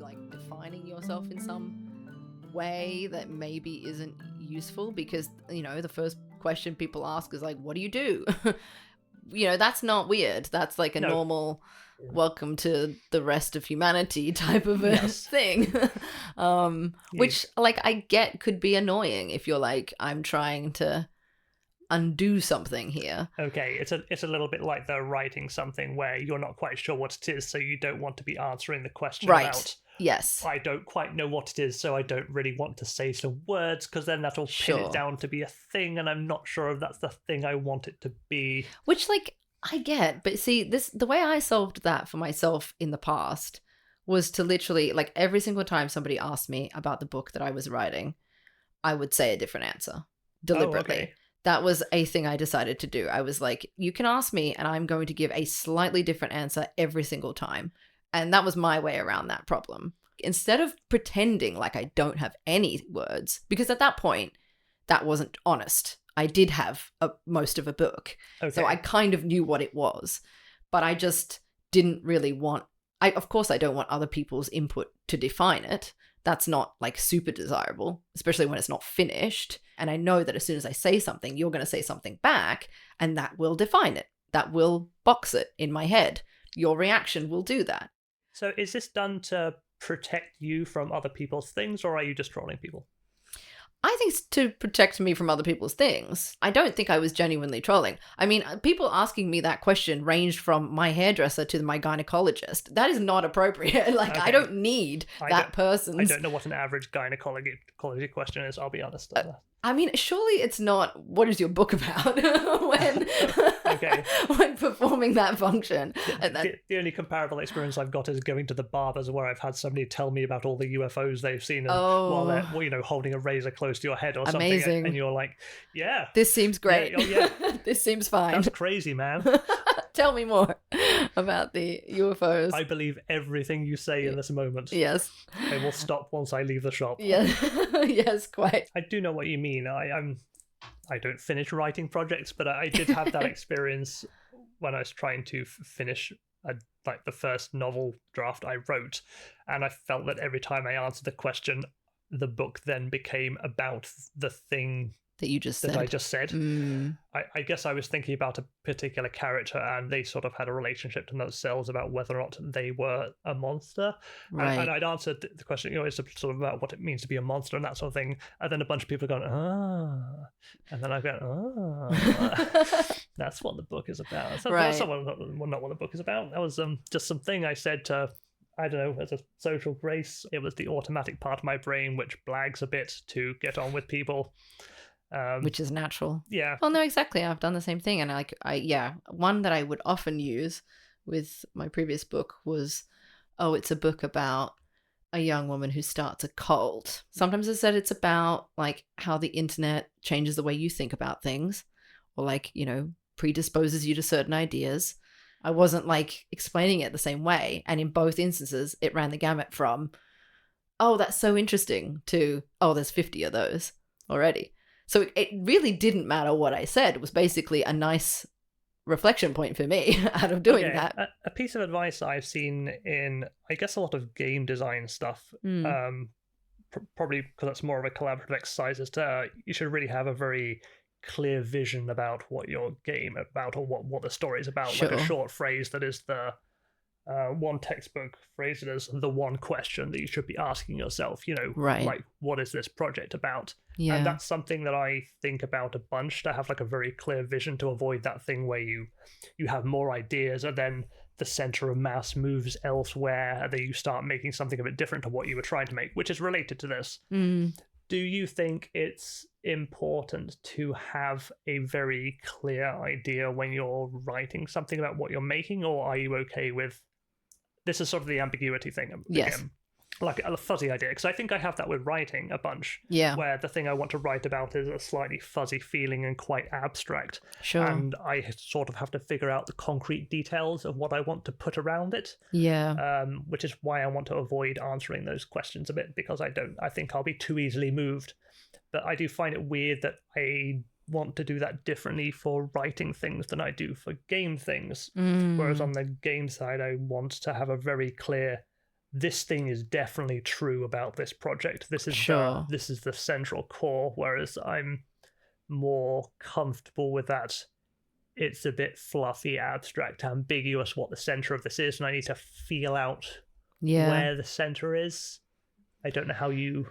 like defining yourself in some way that maybe isn't useful, because, you know, the first question people ask is like, what do you do? You know, that's not weird. That's like a normal welcome to the rest of humanity type of a thing. Which, like, I get could be annoying if you're like, I'm trying to undo something here. Okay, it's a little bit like the writing something where you're not quite sure what it is, so you don't want to be answering the question about, yes, I don't quite know what it is, so I don't really want to say some words, because then that'll pin it down to be a thing, and I'm not sure if that's the thing I want it to be. Which, like, I get, but see, the way I solved that for myself in the past was to literally, like, every single time somebody asked me about the book that I was writing, I would say a different answer deliberately. Oh, okay. That was a thing I decided to do. I was like, you can ask me and I'm going to give a slightly different answer every single time. And that was my way around that problem. Instead of pretending like I don't have any words, because at that point, that wasn't honest. I did have most of a book. Okay. So I kind of knew what it was. But I just didn't really want... Of course, I don't want other people's input to define it. That's not like super desirable, especially when it's not finished. And I know that as soon as I say something, you're going to say something back, and that will define it. That will box it in my head. Your reaction will do that. So is this done to protect you from other people's things, or are you just trolling people? I think it's to protect me from other people's things. I don't think I was genuinely trolling. I mean, people asking me that question ranged from my hairdresser to my gynecologist. That is not appropriate. Like, okay. I don't need that person's... I don't know what an average gynecology question is, I'll be honest. I mean, surely it's not, what is your book about when performing that function. The only comparable experience I've got is going to the barbers, where I've had somebody tell me about all the UFOs they've seen while they're, you know, holding a razor close to your head or something. Amazing. And you're like, yeah. This seems great. Yeah. This seems fine. That's crazy, man. Tell me more about the UFOs. I believe everything you say in this moment. Yes. I will stop once I leave the shop. Yes, yes, quite. I do know what you mean. I don't finish writing projects, but I did have that experience when I was trying to finish like the first novel draft I wrote, and I felt that every time I answered the question, the book then became about the thing that you just said. I just said. I guess I was thinking about a particular character, and they sort of had a relationship to themselves about whether or not they were a monster. Right. And I'd answered the question, you know, it's sort of about what it means to be a monster and that sort of thing. And then a bunch of people are going, and then I go, that's what the book is about. So that's not what the book is about. That was just something I said to, I don't know, as a social grace. It was the automatic part of my brain which blags a bit to get on with people. Which is natural. Yeah. Well, no, exactly. I've done the same thing. And one that I would often use with my previous book was, it's a book about a young woman who starts a cult. Sometimes I said it's about like how the internet changes the way you think about things, or like, you know, predisposes you to certain ideas. I wasn't like explaining it the same way. And in both instances, it ran the gamut from, that's so interesting, to, there's 50 of those already. So it really didn't matter what I said. It was basically a nice reflection point for me out of doing that. A piece of advice I've seen in, I guess, a lot of game design stuff, probably because it's more of a collaborative exercise, is you should really have a very clear vision about what your game about, or what the story is about. Sure. Like a short phrase that is the... one textbook phrased it as the one question that you should be asking yourself, you know, like, what is this project about? Yeah. And that's something that I think about a bunch, to have like a very clear vision, to avoid that thing where you have more ideas and then the center of mass moves elsewhere, and then you start making something a bit different to what you were trying to make, which is related to this. Do you think it's important to have a very clear idea when you're writing something about what you're making, or are you okay with... This is sort of the ambiguity thing again. Yes. Like a fuzzy idea, because I think I have that with writing a bunch. Yeah. Where the thing I want to write about is a slightly fuzzy feeling and quite abstract. Sure. And I sort of have to figure out the concrete details of what I want to put around it. Yeah. Which is why I want to avoid answering those questions a bit, because I think I'll be too easily moved. But I do find it weird that I want to do that differently for writing things than I do for game things. Whereas on the game side, I want to have a very clear this thing is definitely true about this project. This is Sure. the central core. Whereas I'm more comfortable with that. It's a bit fluffy, abstract, ambiguous what the center of this is, and I need to feel out Yeah. where the center is. I don't know how you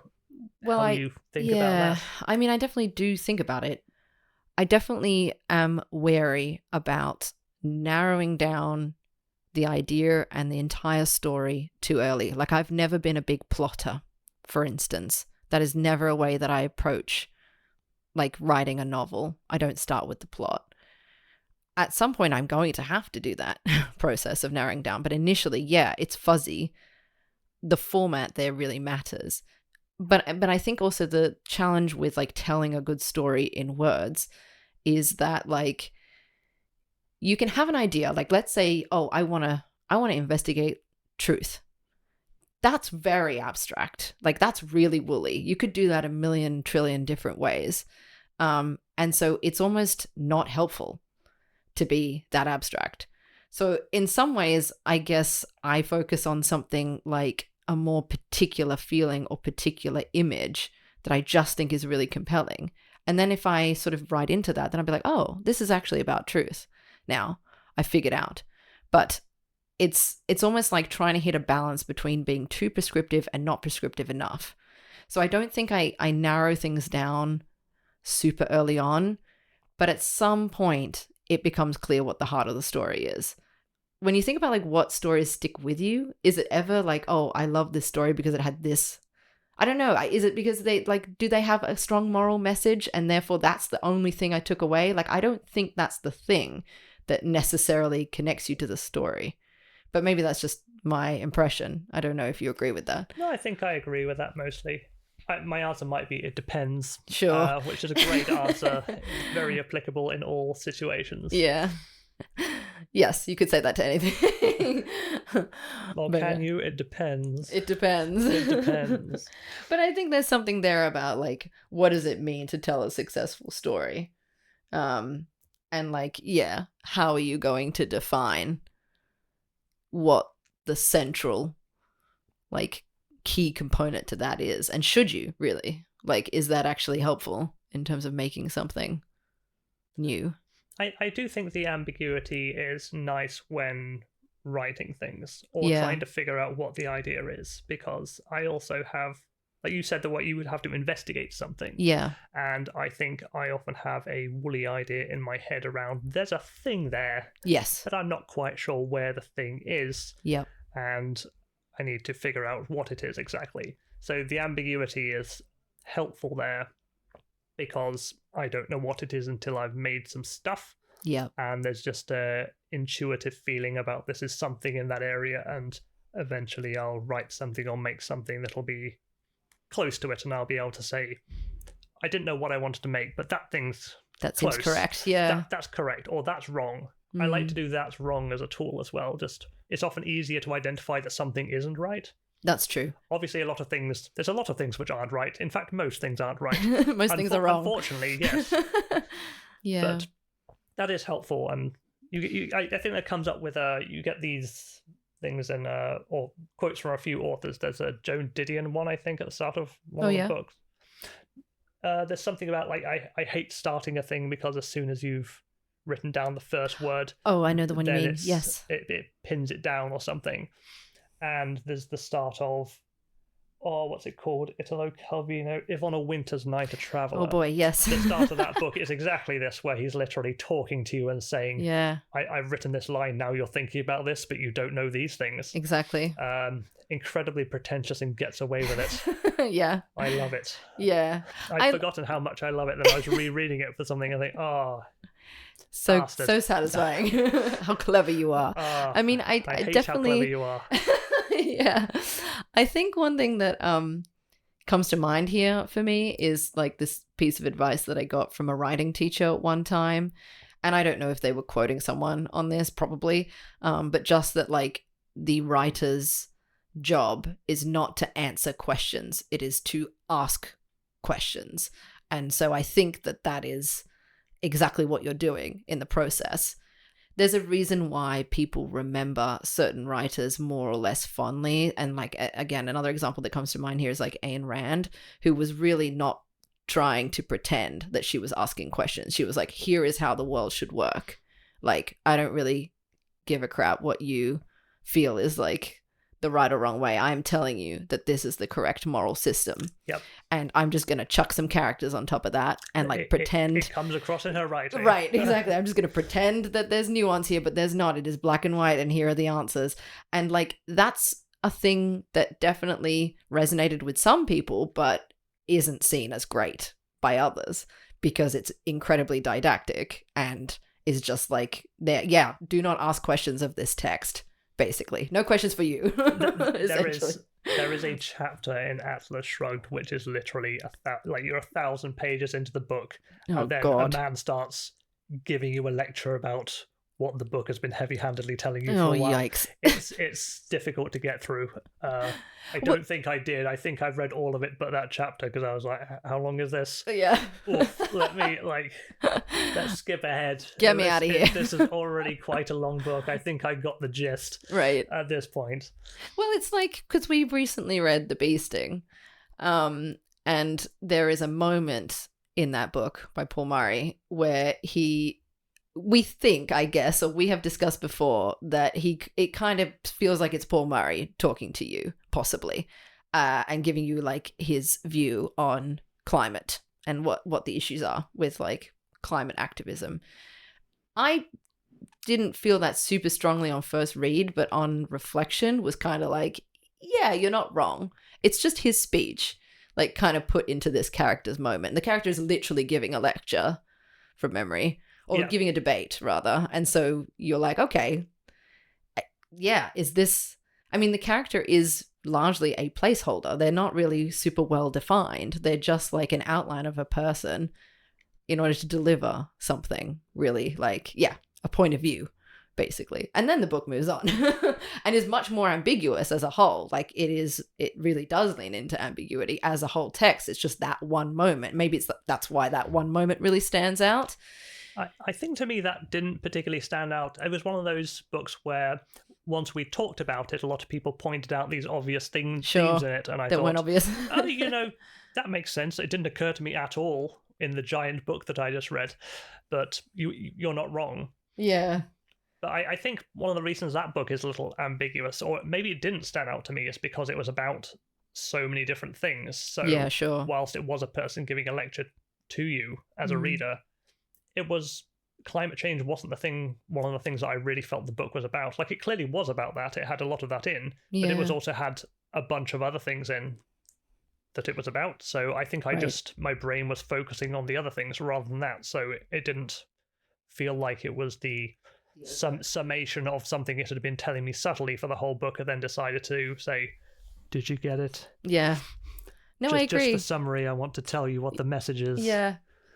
Well, you think about that. I mean, I definitely do think about it. I definitely am wary about narrowing down the idea and the entire story too early. Like, I've never been a big plotter, for instance. That is never a way that I approach, like, writing a novel. I don't start with the plot. At some point, I'm going to have to do that process of narrowing down. But initially, yeah, it's fuzzy. The format there really matters. But I think also the challenge with, like, telling a good story in words is that, like, you can have an idea. Like, let's say, oh, I want to investigate truth. That's very abstract. Like, that's really woolly. You could do that a million trillion different ways. And so it's almost not helpful to be that abstract. So in some ways, I guess I focus on something like a more particular feeling or particular image that I just think is really compelling. And then if I sort of write into that, then I'll be like, oh, this is actually about truth. Now I figured out. But it's almost like trying to hit a balance between being too prescriptive and not prescriptive enough. So I don't think I narrow things down super early on, but at some point it becomes clear what the heart of the story is. When you think about, like, what stories stick with you, is it ever like, oh, I love this story because it had this? I don't know. Is it because they, like, do they have a strong moral message and therefore that's the only thing I took away? Like, I don't think that's the thing that necessarily connects you to the story. But maybe that's just my impression. I don't know if you agree with that. No, I think I agree with that mostly. My answer might be it depends. Sure. Which is a great answer. Very applicable in all situations. Yeah. Yes, you could say that to anything. Well, But, can you? It depends. It depends. It depends. But I think there's something there about, like, what does it mean to tell a successful story? And, like, yeah, how are you going to define what the central, like, key component to that is? And should you really? Like, is that actually helpful in terms of making something new? I do think the ambiguity is nice when writing things or Yeah. trying to figure out what the idea is, because I also have, like you said, the way you would have to investigate something. Yeah. And I think I often have a woolly idea in my head around there's a thing there, Yes. but I'm not quite sure where the thing is. Yep. And I need to figure out what it is exactly. So the ambiguity is helpful there because I don't know what it is until I've made some stuff. Yep. And there's just a intuitive feeling about this is something in that area, and eventually I'll write something or make something that'll be close to it, and I'll be able to say, I didn't know what I wanted to make, but that thing's That seems close. correct. Yeah. That's correct, or that's wrong. I like to do that's wrong as a tool as well. Just, it's often easier to identify that something isn't right. That's true. Obviously, there's a lot of things which aren't right. In fact, most things aren't right. Most things are wrong. Unfortunately, yes. Yeah. But that is helpful, and I think that comes up with you get these things in or quotes from a few authors. There's a Joan Didion one, I think, at the start of one of the books. There's something about, like, I hate starting a thing because as soon as you've written down the first word, oh, I know the one you mean. Yes, it pins it down or something. And there's the start of, what's it called? Italo Calvino, If on a Winter's Night a Traveller. Oh boy, yes. The start of that book is exactly this, where he's literally talking to you and saying, yeah, I've written this line, now you're thinking about this, but you don't know these things. Exactly. Incredibly pretentious and gets away with it. Yeah. I love it. Yeah. I'd forgotten how much I love it, then I was rereading it for something and I think, so bastard. So satisfying. How clever you are. I mean, I hate definitely how clever you are. Yeah. I think one thing that comes to mind here for me is, like, this piece of advice that I got from a writing teacher one time. And I don't know if they were quoting someone on this, probably, but just that, like, the writer's job is not to answer questions. It is to ask questions. And so I think that is exactly what you're doing in the process. there's a reason why people remember certain writers more or less fondly. And like, again, another example that comes to mind here is like Ayn Rand, who was really not trying to pretend that she was asking questions. She was like, here is how the world should work. Like, I don't really give a crap what you feel is like the right or wrong way. I'm telling you that this is the correct moral system. Yep. And I'm just going to chuck some characters on top of that and like pretend. It comes across in her writing. Right, exactly. I'm just going to pretend that there's nuance here, but there's not. It is black and white, and here are the answers. And like, that's a thing that definitely resonated with some people, but isn't seen as great by others because it's incredibly didactic and is just like, yeah, do not ask questions of this text. Basically, no questions for you. There is a chapter in Atlas Shrugged which is literally like you're 1,000 pages into the book, and then a man starts giving you a lecture about what the book has been heavy-handedly telling you for a while. Yikes. It's difficult to get through. I don't think I did. I think I've read all of it but that chapter because I was like, how long is this? Yeah. Oof, let's skip ahead. Get me out of here. This is already quite a long book. I think I got the gist right at this point. Well, it's like, because we recently read The Bee Sting, and there is a moment in that book by Paul Murray where we think, I guess, or we have discussed before, that it kind of feels like it's Paul Murray talking to you, possibly, and giving you like his view on climate and what the issues are with like climate activism. I didn't feel that super strongly on first read, but on reflection was kind of like, yeah, you're not wrong. It's just his speech, like kind of put into this character's moment. The character is literally giving a lecture from memory. Or giving a debate, rather. And so you're like, okay, yeah, is this... I mean, the character is largely a placeholder. They're not really super well defined. They're just like an outline of a person in order to deliver something, really. Like, yeah, a point of view, basically. And then the book moves on and is much more ambiguous as a whole. Like, it really does lean into ambiguity as a whole text. It's just that one moment. Maybe that's why that one moment really stands out. I think to me that didn't particularly stand out. It was one of those books where once we talked about it, a lot of people pointed out these obvious themes in it, and I thought, weren't obvious. That makes sense. It didn't occur to me at all in the giant book that I just read, but you're not wrong. Yeah. But I think one of the reasons that book is a little ambiguous, or maybe it didn't stand out to me, is because it was about so many different things. So yeah, sure. Whilst it was a person giving a lecture to you as a reader, it was climate change wasn't one of the things that I really felt the book was about. Like, it clearly was about that. It had a lot of that in, but it was also had a bunch of other things in that it was about. So I think my brain was focusing on the other things rather than that. So it didn't feel like it was the summation of something it had been telling me subtly for the whole book, and then decided to say, did you get it? Yeah. No, I agree. Just the summary. I want to tell you what the message is.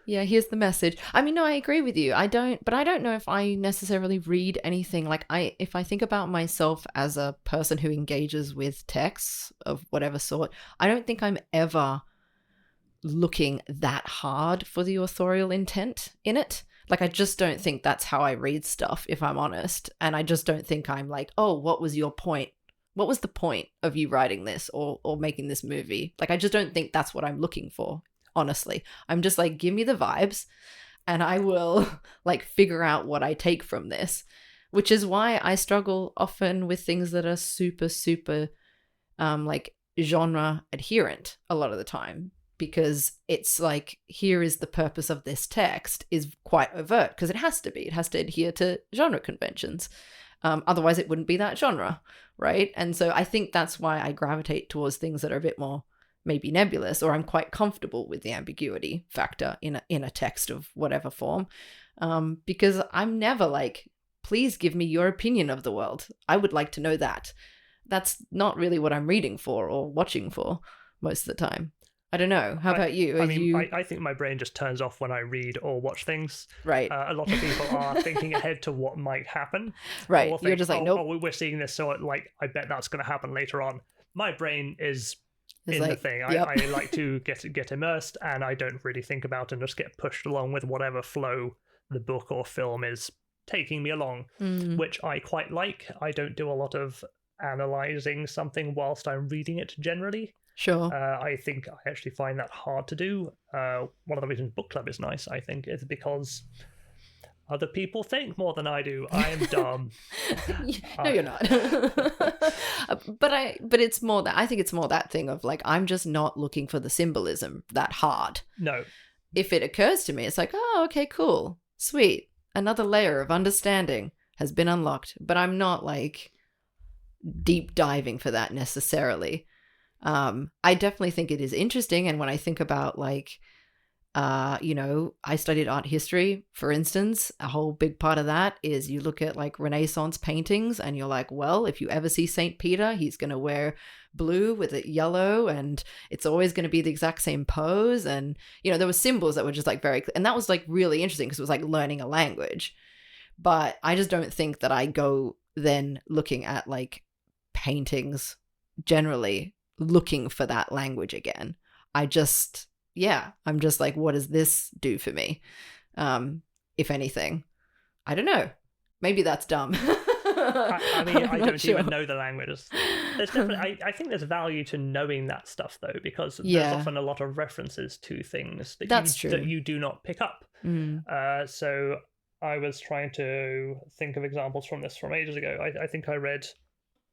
Yeah, here's the message. I mean, no, I agree with you. I don't know if I necessarily read anything. Like, if I think about myself as a person who engages with texts of whatever sort, I don't think I'm ever looking that hard for the authorial intent in it. Like, I just don't think that's how I read stuff, if I'm honest. And I just don't think I'm like, oh, what was your point? What was the point of you writing this or making this movie? Like, I just don't think that's what I'm looking for. Honestly, I'm just like, give me the vibes and I will like figure out what I take from this, which is why I struggle often with things that are super, super like genre adherent a lot of the time, because it's like, here is the purpose of this text is quite overt because it has to adhere to genre conventions. Otherwise it wouldn't be that genre, right? And so I think that's why I gravitate towards things that are a bit more maybe nebulous, or I'm quite comfortable with the ambiguity factor in a text of whatever form, because I'm never like, please give me your opinion of the world. I would like to know that. That's not really what I'm reading for or watching for most of the time. I don't know. How about you? I think my brain just turns off when I read or watch things. Right. A lot of people are thinking ahead to what might happen. Right. You're just like, nope. Oh, we're seeing this, so I bet that's going to happen later on. My brain is the thing. Yep. I like to get immersed, and I don't really think about it and just get pushed along with whatever flow the book or film is taking me along, Mm. which I quite like. I don't do a lot of analyzing something whilst I'm reading it generally. Sure. I think I actually find that hard to do. One of the reasons book club is nice, I think, is because other people think more than I do. I am dumb. No, you're not. But it's more that I think it's more that thing of like, I'm just not looking for the symbolism that hard. No. If it occurs to me, it's like, oh, okay, cool, sweet. Another layer of understanding has been unlocked, but I'm not like deep diving for that necessarily. I definitely think it is interesting. And when I think about like, I studied art history, for instance. A whole big part of that is you look at like Renaissance paintings and you're like, well, if you ever see St. Peter, he's going to wear blue with it yellow and it's always going to be the exact same pose. And, there were symbols that were just like very, and that was like really interesting because it was like learning a language. But I just don't think that I go then looking at like paintings generally looking for that language again. I'm just like, what does this do for me? If anything, I don't know. Maybe that's dumb. I mean, I don't sure. even know the languages. There's definitely, I think there's value to knowing that stuff though, because Yeah. there's often a lot of references to things that That's you do not pick up. So I was trying to think of examples from this from ages ago. I think I read,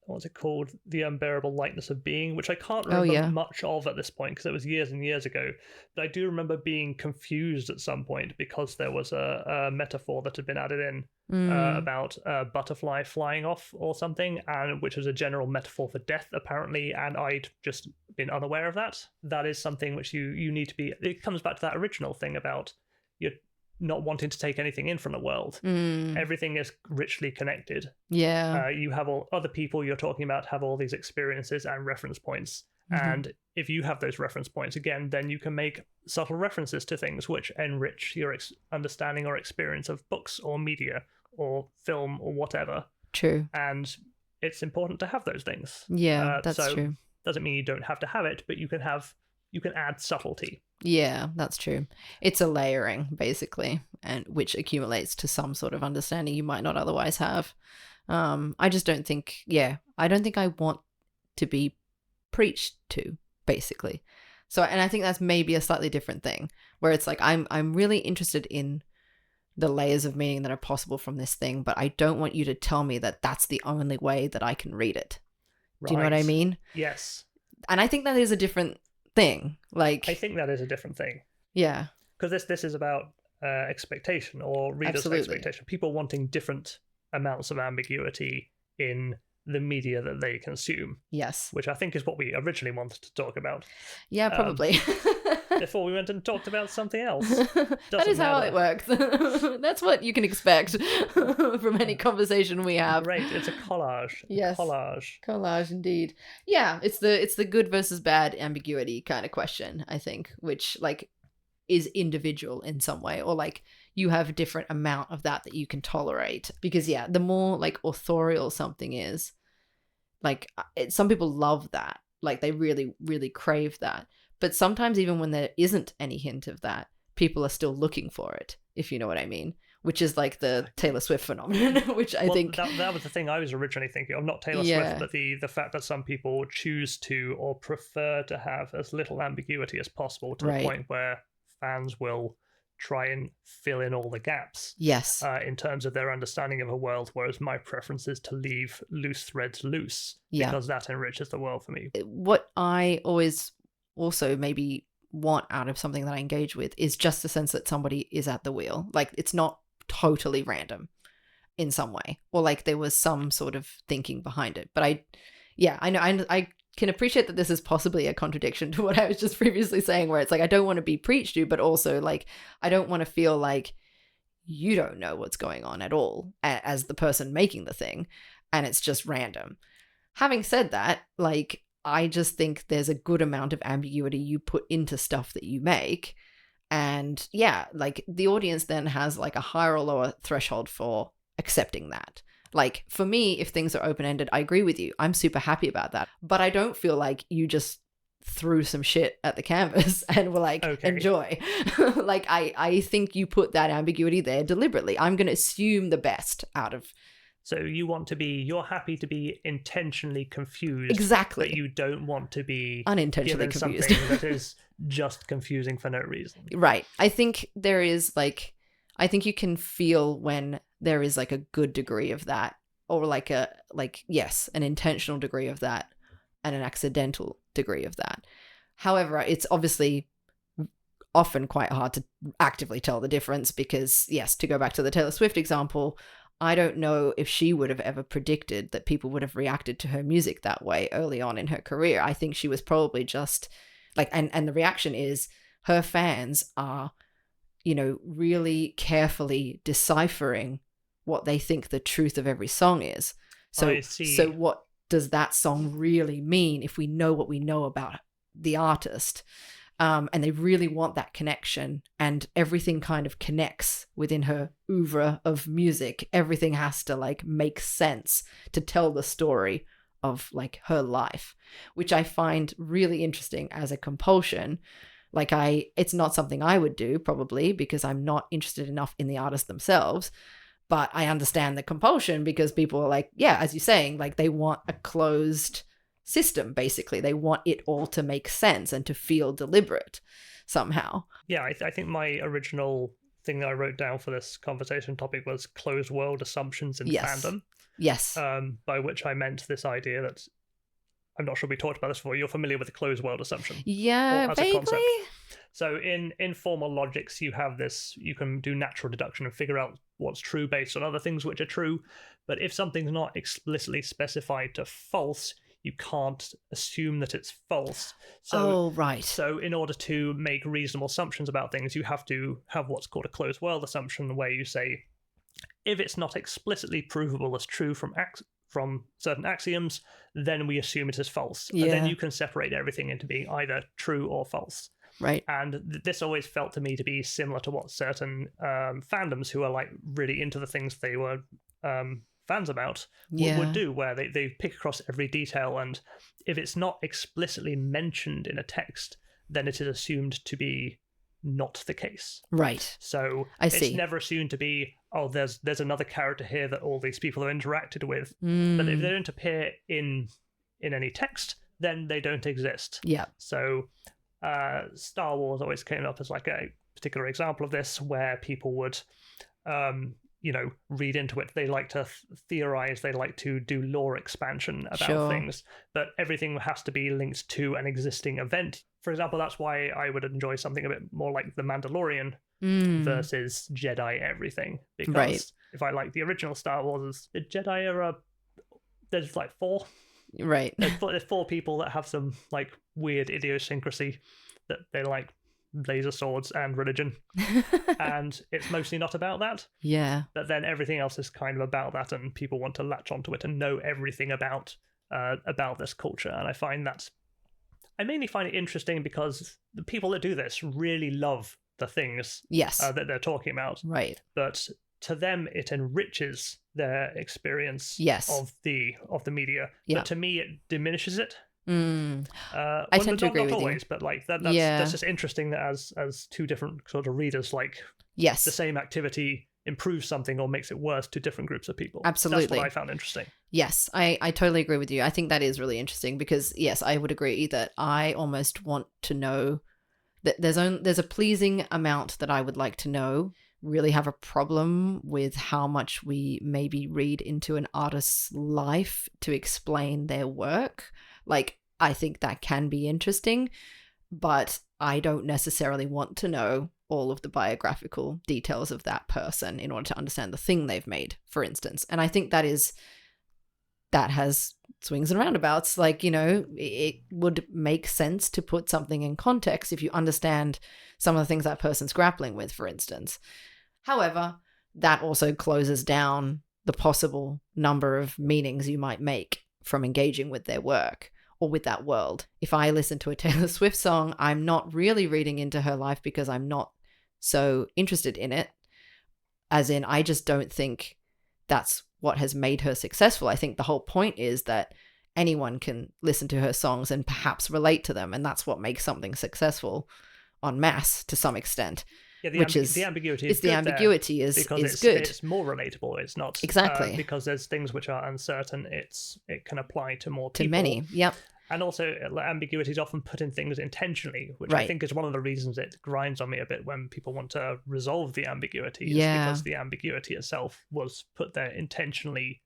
what's it called? The Unbearable Lightness of Being, which I can't remember much of at this point because it was years and years ago. But I do remember being confused at some point because there was a metaphor that had been added in about a butterfly flying off or something, and which was a general metaphor for death, apparently, and I'd just been unaware of that. That is something which you need to be... It comes back to that original thing about you're not wanting to take anything in from the world. Everything is richly connected. Yeah. You have all other people you're talking about have all these experiences and reference points. And if you have those reference points again, then you can make subtle references to things which enrich your understanding or experience of books or media or film or whatever. True. And it's important to have those things. Yeah, that's true. Doesn't mean you don't have to have it, but you can add subtlety. Yeah, that's true. It's a layering, basically, and which accumulates to some sort of understanding you might not otherwise have. I just don't think, I don't think I want to be preached to, basically. So, and I think that's maybe a slightly different thing, where it's like, I'm really interested in the layers of meaning that are possible from this thing, but I don't want you to tell me that that's the only way that I can read it. Right. Do you know what I mean? Yes. And I think that is a different thing. Like, I think that is a different thing. Yeah. Because this is about expectation or readers' expectation. People wanting different amounts of ambiguity in the media that they consume. Yes. Which I think is what we originally wanted to talk about. Yeah, probably. Before we went and talked about something else. That is how it works. That's what you can expect from any conversation we have. Right, it's a collage. Yes. Collage indeed. Yeah, it's the good versus bad ambiguity kind of question, I think, which like is individual in some way, or like you have a different amount of that you can tolerate. Because the more like authorial something is, like some people love that. Like they really, really crave that. But sometimes even when there isn't any hint of that, people are still looking for it, if you know what I mean, which is like the Taylor Swift phenomenon, which I think... That was the thing I was originally thinking of, not Taylor Swift, but the fact that some people choose to or prefer to have as little ambiguity as possible to the point where fans will try and fill in all the gaps. Yes. In terms of their understanding of a world, whereas my preference is to leave loose threads loose because that enriches the world for me. What I always also maybe want out of something that I engage with is just the sense that somebody is at the wheel. Like it's not totally random in some way, or like there was some sort of thinking behind it. But I know I can appreciate that this is possibly a contradiction to what I was just previously saying, where it's like I don't want to be preached to, but also like I don't want to feel like you don't know what's going on at all as the person making the thing and it's just random. Having said that, like I just think there's a good amount of ambiguity you put into stuff that you make. And like the audience then has like a higher or lower threshold for accepting that. Like for me, if things are open-ended, I agree with you. I'm super happy about that. But I don't feel like you just threw some shit at the canvas and were like, Okay. enjoy. Like, I think you put that ambiguity there deliberately. I'm going to assume the best out of. So you're happy to be intentionally confused. Exactly. But you don't want to be unintentionally given confused. something that is just confusing for no reason. Right. I think there is like, I think you can feel when there is like a good degree of that, or like yes, an intentional degree of that and an accidental degree of that. However, it's obviously often quite hard to actively tell the difference because, yes, to go back to the Taylor Swift example, I don't know if she would have ever predicted that people would have reacted to her music that way early on in her career. I think she was probably just like, and the reaction is her fans are, you know, really carefully deciphering what they think the truth of every song is. So what does that song really mean if we know what we know about the artist? And they really want that connection, and everything kind of connects within her oeuvre of music. Everything has to like make sense to tell the story of like her life, which I find really interesting as a compulsion. Like it's not something I would do probably because I'm not interested enough in the artist themselves, but I understand the compulsion because people are like, yeah, as you're saying, like they want a closed system, basically. They want it all to make sense and to feel deliberate somehow. Yeah, I think my original thing that I wrote down for this conversation topic was closed world assumptions in fandom. Yes. By which I meant this idea that, I'm not sure we talked about this before, you're familiar with the closed world assumption? Yeah, vaguely. So in formal logics, you have this, you can do natural deduction and figure out what's true based on other things which are true. But if something's not explicitly specified to false, you can't assume that it's false. So, right. So in order to make reasonable assumptions about things, you have to have what's called a closed world assumption, where you say, if it's not explicitly provable as true from certain axioms, then we assume it is false. Yeah. And then you can separate everything into being either true or false. Right. And this always felt to me to be similar to what certain fandoms who are like really into the things they were fans about would do, where they pick across every detail, and if it's not explicitly mentioned in a text, then it is assumed to be not the case. Right. So it's never assumed to be, oh, there's another character here that all these people have interacted with. But if they don't appear in any text, then they don't exist. Yeah. So Star Wars always came up as like a particular example of this, where people would read into it. They like to theorize, they like to do lore expansion about things, but everything has to be linked to an existing event. For example, that's why I would enjoy something a bit more like The Mandalorian versus Jedi everything. Because if I like the original Star Wars, the Jedi are there's like four. Right. There's four people that have some like weird idiosyncrasy that they like laser swords and religion, and it's mostly not about that. Yeah. But then everything else is kind of about that, and people want to latch onto it and know everything about this culture. And I mainly find it interesting because the people that do this really love the things that they're talking about. Right. But to them, it enriches their experience of the media. Yeah. But to me, it diminishes it. I tend to agree with always, you. But like that's just interesting that as two different sort of readers, like the same activity improves something or makes it worse to different groups of people. Absolutely. That's what I found interesting. Yes, I totally agree with you. I think that is really interesting because, yes, I would agree that I almost want to know that there's a pleasing amount that I would like to know. Really have a problem with how much we maybe read into an artist's life to explain their work. Like, I think that can be interesting, but I don't necessarily want to know all of the biographical details of that person in order to understand the thing they've made, for instance. And I think that has swings and roundabouts. Like, it would make sense to put something in context if you understand some of the things that person's grappling with, for instance. However, that also closes down the possible number of meanings you might make from engaging with their work or with that world. If I listen to a Taylor Swift song, I'm not really reading into her life because I'm not so interested in it. As in, I just don't think that's what has made her successful. I think the whole point is that anyone can listen to her songs and perhaps relate to them, and that's what makes something successful en masse to some extent. Yeah, the ambiguity is because good. It's more relatable. It's not exactly because there's things which are uncertain. It can apply to more people. To many, yep. And also, ambiguity is often put in things intentionally, which Right. I think is one of the reasons it grinds on me a bit when people want to resolve the ambiguity. Yeah. Because the ambiguity itself was put there intentionally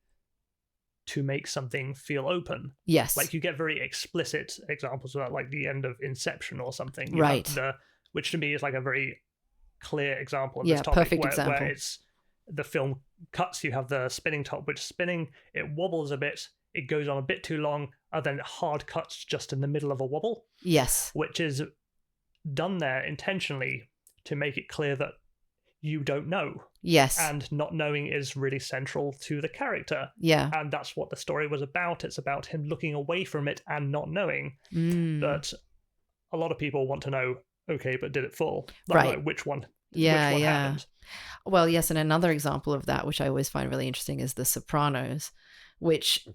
to make something feel open. Yes. Like, you get very explicit examples of that, like the end of Inception or something. Right. Which to me is like a very clear example of Yeah, this topic, perfect example. where it's the film cuts, you have the spinning top, which spinning, it wobbles a bit, it goes on a bit too long, and then it hard cuts just in the middle of a wobble. Yes. Which is done there intentionally to make it clear that you don't know. Yes. And not knowing is really central to the character. Yeah. And that's what the story was about. It's about him looking away from it and not knowing. But a lot of people want to know, okay, but did it fall? Like, which one? Yeah, which one yeah. happened? Well, yes, and another example of that, which I always find really interesting, is The Sopranos, which...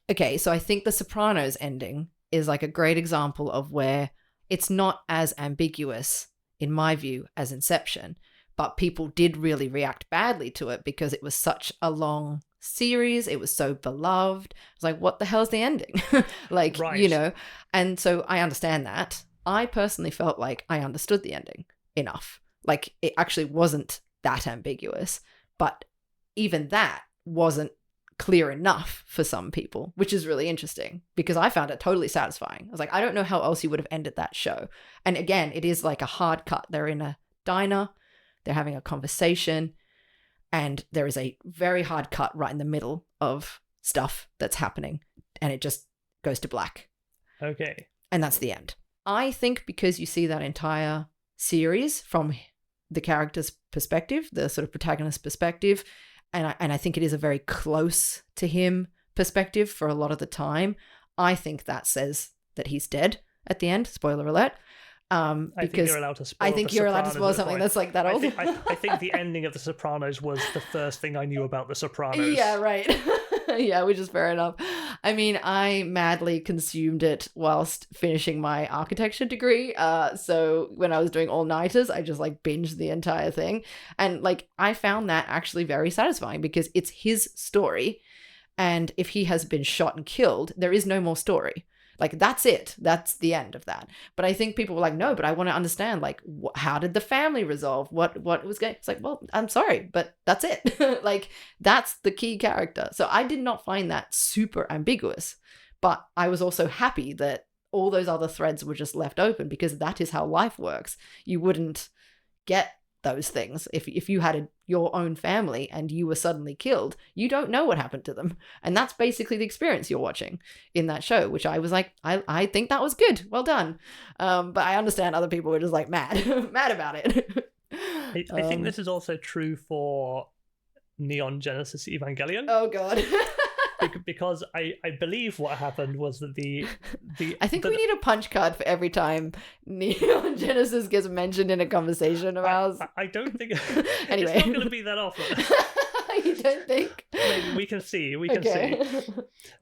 Okay, so I think The Sopranos ending is like a great example of where it's not as ambiguous, in my view, as Inception, but people did really react badly to it because it was such a long series. It was so beloved. It's like, what the hell's the ending? Like, Right. you know, and so I understand that. I personally felt like I understood the ending enough. Like, it actually wasn't that ambiguous, but even that wasn't clear enough for some people, which is really interesting because I found it totally satisfying. I was like, I don't know how else you would have ended that show. And again, it is like a hard cut. They're in a diner, they're having a conversation, and there is a very hard cut right in the middle of stuff that's happening, and it just goes to black. Okay. And that's the end. I think because you see that entire series from the character's perspective, the sort of protagonist's perspective, and I think it is a very close to him perspective for a lot of the time, I think that says that he's dead at the end. Spoiler alert. I think you're allowed to spoil. I think you're allowed to spoil something that's like that old. I think the ending of The Sopranos was the first thing I knew about The Sopranos. Yeah, right. Yeah, which is fair enough. I mean, I madly consumed it whilst finishing my architecture degree. So when I was doing all-nighters, I just like binged the entire thing. And like, I found that actually very satisfying because it's his story. And if he has been shot and killed, there is no more story. Like, that's it. That's the end of that. But I think people were like, no, but I want to understand, like, how did the family resolve? What was going... It's like, well, I'm sorry, but that's it. Like, that's the key character. So I did not find that super ambiguous. But I was also happy that all those other threads were just left open because that is how life works. You wouldn't get those things if you had your own family and you were suddenly killed. You don't know what happened to them, and that's basically the experience you're watching in that show, which I was like, I think that was good, well done. But I understand other people were just like mad about it. I think this is also true for Neon Genesis Evangelion. Oh god. Because I believe what happened was that the I think we need a punch card for every time Neon Genesis gets mentioned in a conversation of ours. I don't think Anyway. It's not going to be that often. You don't think? Maybe we can see.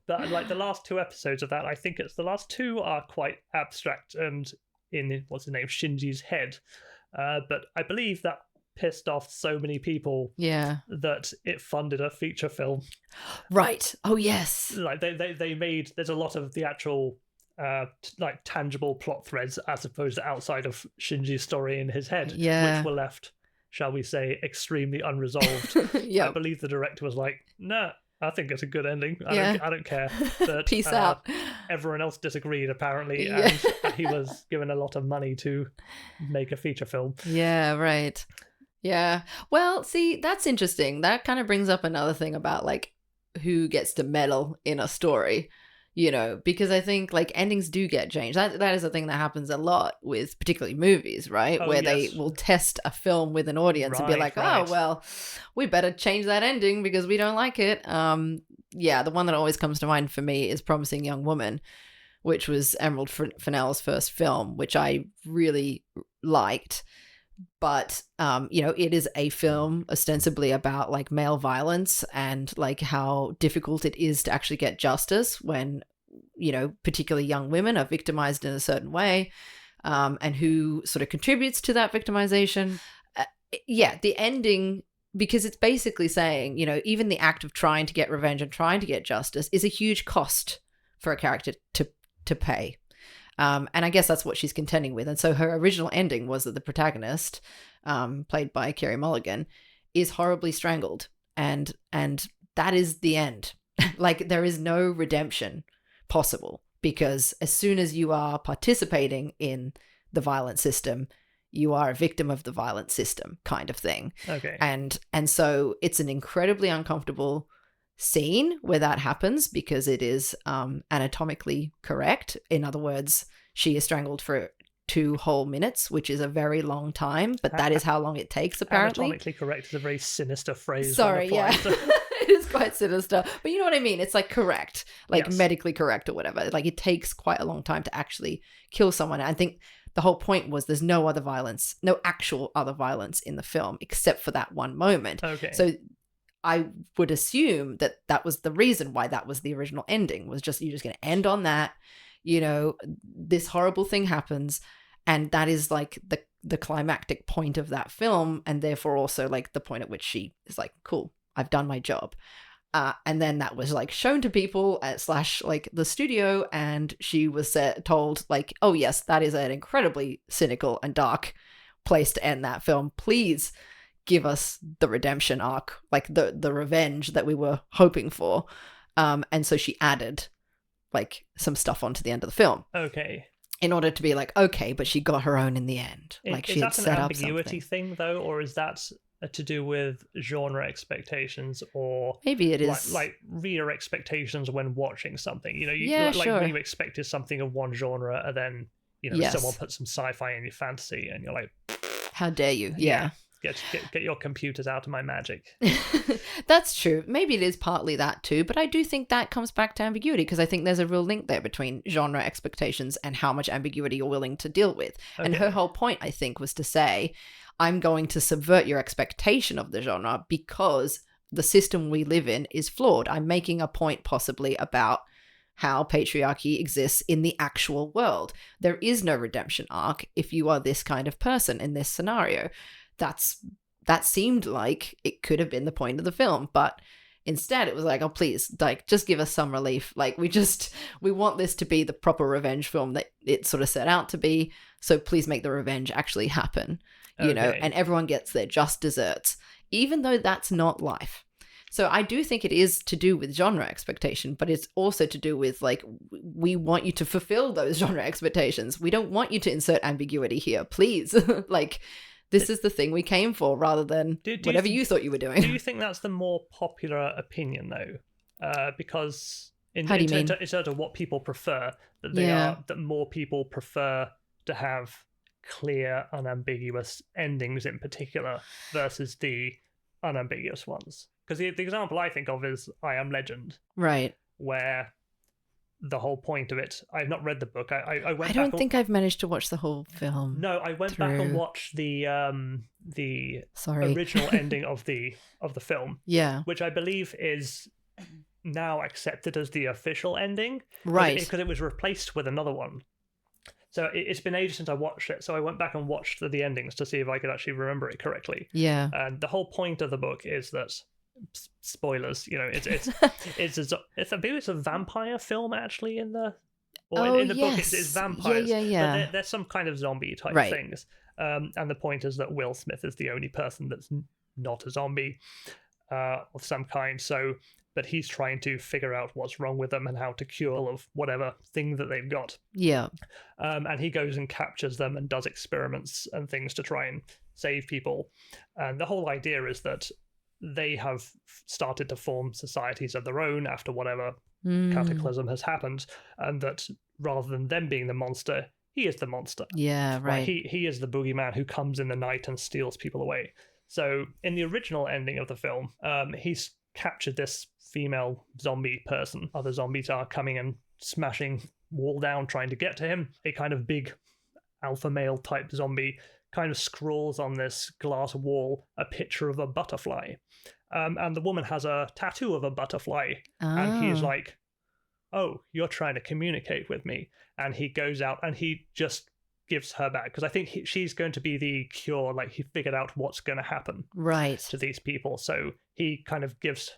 But like the last two episodes of that, I think it's the last two are quite abstract and in what's his name, Shinji's head. But I believe that pissed off so many people that it funded a feature film. Right. Oh yes. Like they made, there's a lot of the actual like tangible plot threads as opposed to outside of Shinji's story in his head, which were left, shall we say, extremely unresolved. I believe the director was like, nah, I think it's a good ending. I don't care. But, peace out. Everyone else disagreed apparently, and he was given a lot of money to make a feature film. Yeah, right. Yeah. Well, see, that's interesting. That kind of brings up another thing about like who gets to meddle in a story, you know, because I think like endings do get changed. That is a thing that happens a lot with particularly movies, right? Where they will test a film with an audience and be like, oh, well, we better change that ending because we don't like it. Yeah, the one that always comes to mind for me is Promising Young Woman, which was Emerald Fennell's first film, which I really liked. But it is a film ostensibly about like male violence and like how difficult it is to actually get justice when particularly young women are victimized in a certain way, and who sort of contributes to that victimization. The ending, because it's basically saying, even the act of trying to get revenge and trying to get justice is a huge cost for a character to pay. And I guess that's what she's contending with. And so her original ending was that the protagonist, played by Carey Mulligan, is horribly strangled. And that is the end. Like, there is no redemption possible, because as soon as you are participating in the violent system, you are a victim of the violent system, kind of thing. Okay. And so it's an incredibly uncomfortable scene where that happens, because it is anatomically correct. In other words, she is strangled for 2 whole minutes, which is a very long time, but that is how long it takes, apparently. Anatomically correct is a very sinister phrase. Sorry, yeah. It is quite sinister, but you know what I mean? It's like correct, like Yes. medically correct or whatever. Like, it takes quite a long time to actually kill someone. I think the whole point was there's no other violence, no actual other violence in the film except for that one moment. Okay. So I would assume that that was the reason why that was the original ending, was just, you're just going to end on that, this horrible thing happens, and that is like the climactic point of that film, and therefore also like the point at which she is like, cool, I've done my job. And then that was like shown to people / like the studio, and she was told like, oh yes, that is an incredibly cynical and dark place to end that film. Please give us the redemption arc, like the revenge that we were hoping for. And so she added like some stuff onto the end of the film. Okay. In order to be like, okay, but she got her own in the end. Like, she had set up something. Is that an ambiguity thing though, or is that to do with genre expectations, or maybe it is like reader expectations when watching something? Sure. When you expected something of one genre, and then Yes. someone puts some sci-fi in your fantasy, and you're like, how dare you? Yeah. Get your computers out of my magic. That's true. Maybe it is partly that too, but I do think that comes back to ambiguity, because I think there's a real link there between genre expectations and how much ambiguity you're willing to deal with. Okay. And her whole point, I think, was to say, I'm going to subvert your expectation of the genre because the system we live in is flawed. I'm making a point possibly about how patriarchy exists in the actual world. There is no redemption arc if you are this kind of person in this scenario. That seemed like it could have been the point of the film, but instead it was like, oh please, like, just give us some relief. Like, we want this to be the proper revenge film that it sort of set out to be, so please make the revenge actually happen. And everyone gets their just desserts, even though that's not life. So I do think it is to do with genre expectation, but it's also to do with, like, we want you to fulfill those genre expectations. We don't want you to insert ambiguity here, please. Like, this is the thing we came for, rather than whatever you thought you were doing. Do you think that's the more popular opinion, though? Because in terms of what people prefer, that more people prefer to have clear, unambiguous endings in particular versus the unambiguous ones. Because the example I think of is I Am Legend. Right. Where the whole point of it, I've not read the book. I don't think I've managed to watch the whole film. No, I went back and watched the original ending of the film. Yeah. Which I believe is now accepted as the official ending. Right. Because it was replaced with another one. So it's been ages since I watched it, so I went back and watched the endings to see if I could actually remember it correctly. Yeah. And the whole point of the book is that, spoilers, it's a vampire film actually in the book. It's vampires. Yeah. But they're some kind of zombie type things. And the point is that Will Smith is the only person that's not a zombie of some kind. But he's trying to figure out what's wrong with them and how to cure of whatever thing that they've got. Yeah. And he goes and captures them and does experiments and things to try and save people. And the whole idea is that they have started to form societies of their own after whatever cataclysm has happened, and that rather than them being the monster, he is the monster. Yeah, right. He is the boogeyman who comes in the night and steals people away. So in the original ending of the film, he's captured this female zombie person. Other zombies are coming and smashing wall down, trying to get to him. A kind of big alpha male type zombie kind of scrawls on this glass wall a picture of a butterfly. And the woman has a tattoo of a butterfly. And he's like, oh, you're trying to communicate with me. And he goes out and he just gives her back, because I think she's going to be the cure. Like, he figured out what's going to happen to these people. So he kind of gives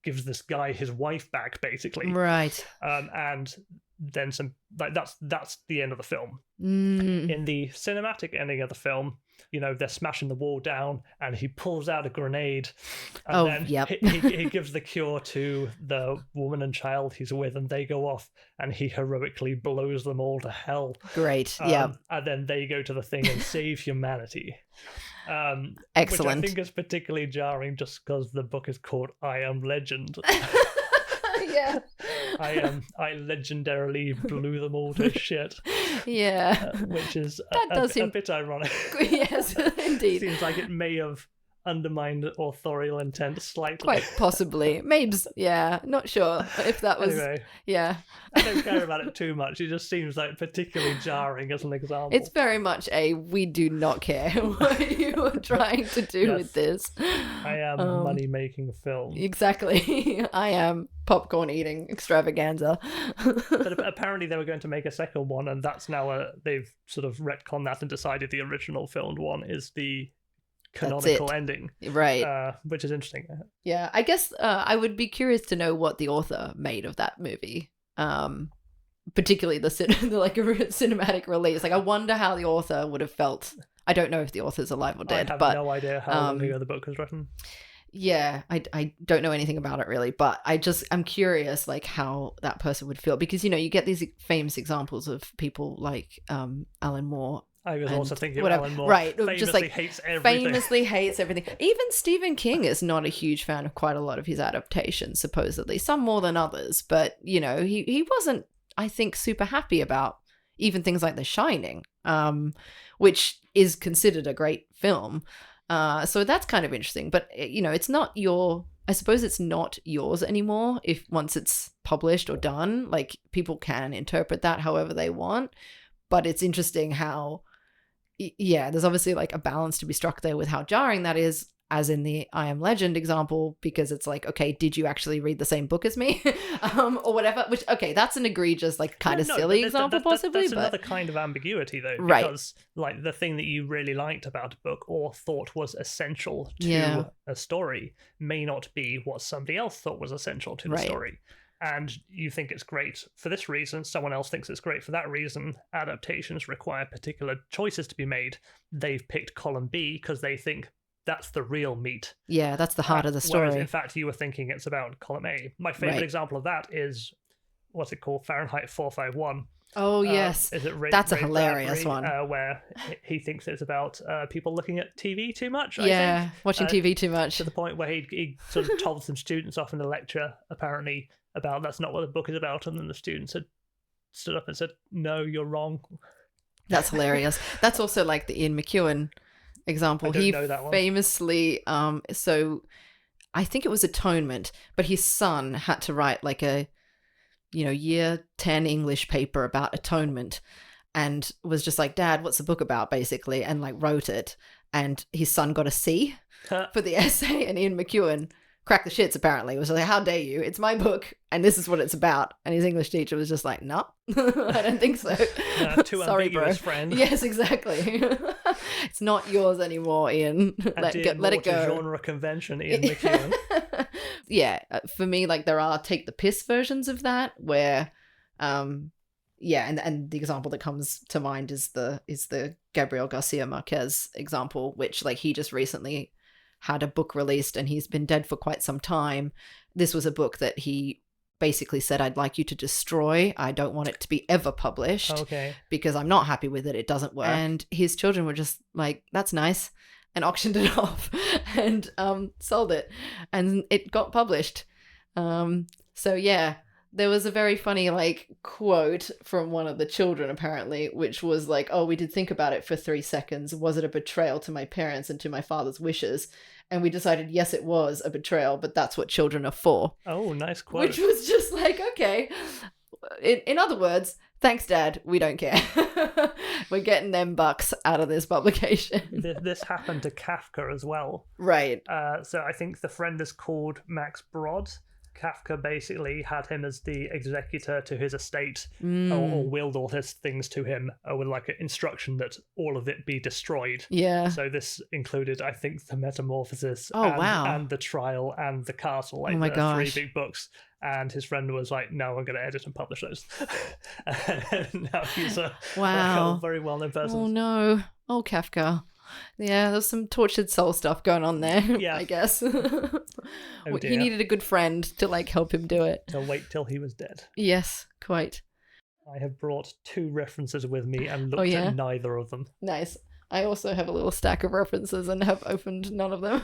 this guy his wife back, basically. Right. And then some, like, that's the end of the film. In the cinematic ending of the film, they're smashing the wall down and he pulls out a grenade, and then he gives the cure to the woman and child he's with, and they go off and he heroically blows them all to hell. Great. And then they go to the thing and save humanity. Excellent. Which I think is particularly jarring just because the book is called I Am Legend. Yeah. I legendarily blew them all to shit. Yeah. Which is a bit ironic. Yes, indeed. Seems like it may have undermined authorial intent slightly. Quite possibly. Maybe, yeah. Not sure if that was... Anyway, yeah. I don't care about it too much. It just seems like particularly jarring as an example. It's very much we do not care what you are trying to do with this. I am money-making film. Exactly. I am popcorn-eating extravaganza. But apparently they were going to make a second one, and that's now they've sort of retconned that and decided the original filmed one is the canonical ending, right? Which is interesting. Yeah, I guess I would be curious to know what the author made of that movie, particularly the cinematic release. Like, I wonder how the author would have felt. I don't know if the author's alive or dead. I have but no idea how the book was written. Yeah, I don't know anything about it really, but I'm curious like how that person would feel, because you get these famous examples of people like Alan Moore. I was also thinking of Alan Moore. Right, famously hates everything. Famously hates everything. Even Stephen King is not a huge fan of quite a lot of his adaptations, supposedly. Some more than others, but he wasn't, I think, super happy about even things like The Shining, which is considered a great film. So that's kind of interesting. But it's not I suppose it's not yours anymore if once it's published or done. Like, people can interpret that however they want. But it's interesting how, there's obviously like a balance to be struck there with how jarring that is, as in the I Am Legend example, because it's like, okay, did you actually read the same book as me? Or whatever, which, okay, that's an egregious, like, kind of silly example, possibly. That's but another kind of ambiguity, though, right. Because, like, the thing that you really liked about a book or thought was essential to a story may not be what somebody else thought was essential to the story. And you think it's great for this reason, someone else thinks it's great for that reason. Adaptations require particular choices to be made. They've picked column B because they think that's the real meat. Yeah, that's the heart of the story. Whereas, in fact, you were thinking it's about column A. My favorite example of that is, what's it called? Fahrenheit 451. Oh, yes. Is it that's a hilarious one. Where he thinks it's about people looking at TV too much, I think. Watching TV too much. To the point where he sort of told some students off in the lecture, apparently, about that's not what the book is about, and then the students had stood up and said, no, you're wrong. That's hilarious. That's also like the Ian McEwan example. He know that one. Famously, so I think it was Atonement, but his son had to write like a year 10 English paper about atonement, and was just like, Dad, what's the book about, basically, and like wrote it, and his son got a C for the essay, and Ian McEwan cracked the shits, apparently. It was like, how dare you, it's my book and this is what it's about. And his English teacher was just like, no, I don't think so. Too Sorry, ambiguous, bro. friend. Yes, exactly. It's not yours anymore, Ian. Let it go. Genre convention, Ian McEwan. Yeah, for me, like, there are take the piss versions of that where and the example that comes to mind is the Gabriel Garcia Marquez example, which, like, he just recently had a book released and he's been dead for quite some time. This was a book that he basically said, I'd like you to destroy. I don't want it to be ever published. Okay. Because I'm not happy with it. It doesn't work. And his children were just like, that's nice, and auctioned it off and sold it. And it got published. So yeah, there was a very funny, like, quote from one of the children, apparently, which was like, oh, we did think about it for 3 seconds. Was it a betrayal to my parents and to my father's wishes? And we decided, yes, it was a betrayal, but that's what children are for. Oh, nice quote. Which was just like, okay. In other words, Thanks, Dad. We don't care. We're getting them bucks out of this publication. This happened to Kafka as well. Right. So I think the friend is called Max Brod. Kafka basically had him as the executor to his estate, or willed all his things to him with like an instruction that all of it be destroyed. Yeah. So this included, I think, the Metamorphosis, and the Trial, and the Castle, like the gosh. 3 big books. And his friend was like, "No, I'm going to edit and publish those." And now he's a very well-known person. Oh no, oh Kafka. Yeah, there's some tortured soul stuff going on there. Yeah, I guess. He needed a good friend to like help him do it. To wait till he was dead. Yes, quite. I have brought 2 references with me and looked at neither of them. Nice. I also have a little stack of references and have opened none of them.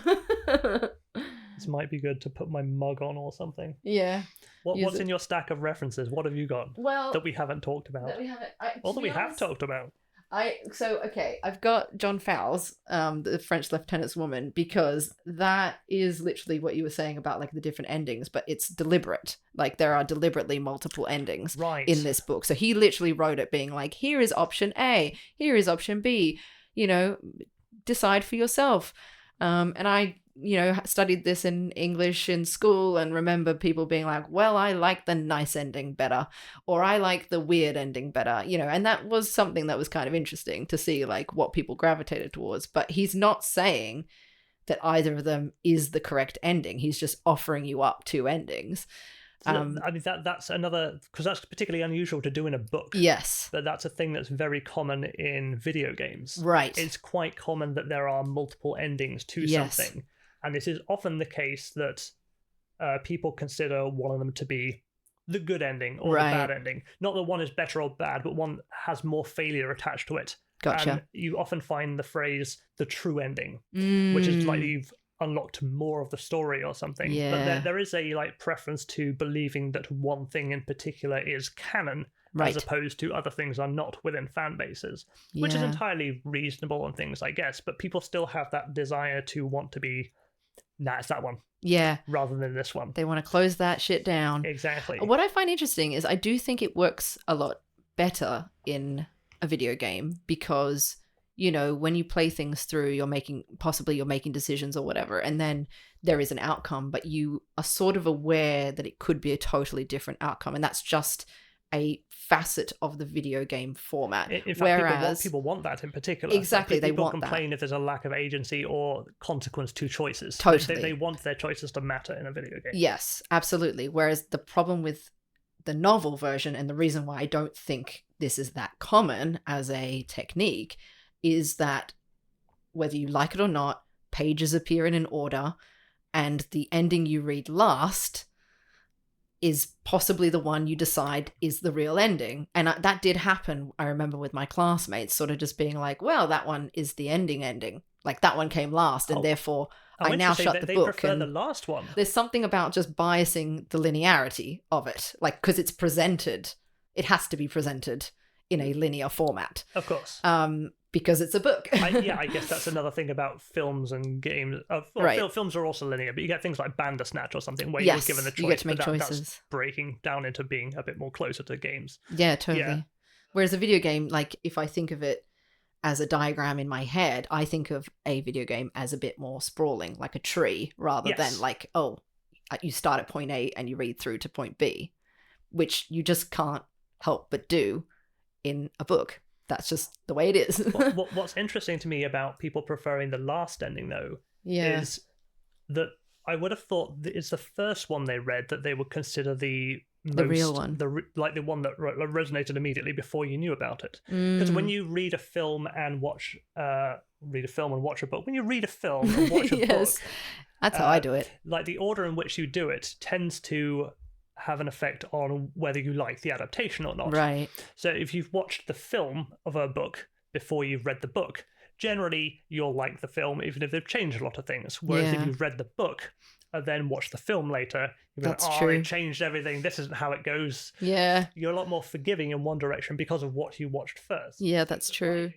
This might be good to put my mug on or something. Yeah. What's in your stack of references? What have you got? Well, that we haven't talked about. That we haven't. Have talked about. I've got John Fowles, the French Lieutenant's Woman, because that is literally what you were saying about like the different endings, but it's deliberate. Like there are deliberately multiple endings in this book. So he literally wrote it being like, here is option A, here is option B, decide for yourself. And I studied this in English in school and remember people being like, well, I like the nice ending better, or I like the weird ending better, and that was something that was kind of interesting to see like what people gravitated towards. But he's not saying that either of them is the correct ending. He's just offering you up 2 endings. I mean, that's another, because that's particularly unusual to do in a book. Yes. But that's a thing that's very common in video games. Right. It's quite common that there are multiple endings to something. And it is often the case that people consider one of them to be the good ending or the bad ending. Not that one is better or bad, but one has more failure attached to it. Gotcha. And you often find the phrase, the true ending, which is like you've unlocked more of the story or something. Yeah. But there is a like preference to believing that one thing in particular is canon, as opposed to other things are not within fan bases, which is entirely reasonable and things, I guess. But people still have that desire to want to be, nah, it's that one. Yeah. Rather than this one. They want to close that shit down. Exactly. What I find interesting is I do think it works a lot better in a video game because, when you play things through, you're making decisions or whatever, and then there is an outcome, but you are sort of aware that it could be a totally different outcome. And that's just a facet of the video game format. In fact, people want that in particular. Exactly, they want that. People complain if there's a lack of agency or consequence to choices. Totally. They want their choices to matter in a video game. Yes, absolutely. Whereas the problem with the novel version, and the reason why I don't think this is that common as a technique, is that whether you like it or not, pages appear in an order, and the ending you read last is possibly the one you decide is the real ending. And that did happen, I remember, with my classmates sort of just being like, well, that one is the ending. Like that one came last, and therefore I now shut the book. Prefer the last one. There's something about just biasing the linearity of it. Like, because it's presented, it has to be presented in a linear format. Of course. Because it's a book. I guess that's another thing about films and games. Films are also linear, but you get things like Bandersnatch or something where you're given the choice. You get to make choices. That's breaking down into being a bit more closer to games. Yeah, totally. Yeah. Whereas a video game, like if I think of it as a diagram in my head, I think of a video game as a bit more sprawling, like a tree, rather than like, you start at point A and you read through to point B, which you just can't help but do in a book. That's just the way it is. What's interesting to me about people preferring the last ending, though, is that I would have thought that it's the first one they read that they would consider the real one, the one that resonated immediately before you knew about it. Because when you read a film and watch a book, when you read a film and watch a book, that's how I do it. Like the order in which you do it tends to have an effect on whether you like the adaptation or not. Right. So if you've watched the film of a book before you've read the book, generally you'll like the film even if they've changed a lot of things. Whereas if you've read the book and then watched the film later, you'll be like, it changed everything. This isn't how it goes. Yeah. You're a lot more forgiving in one direction because of what you watched first. Yeah, that's true.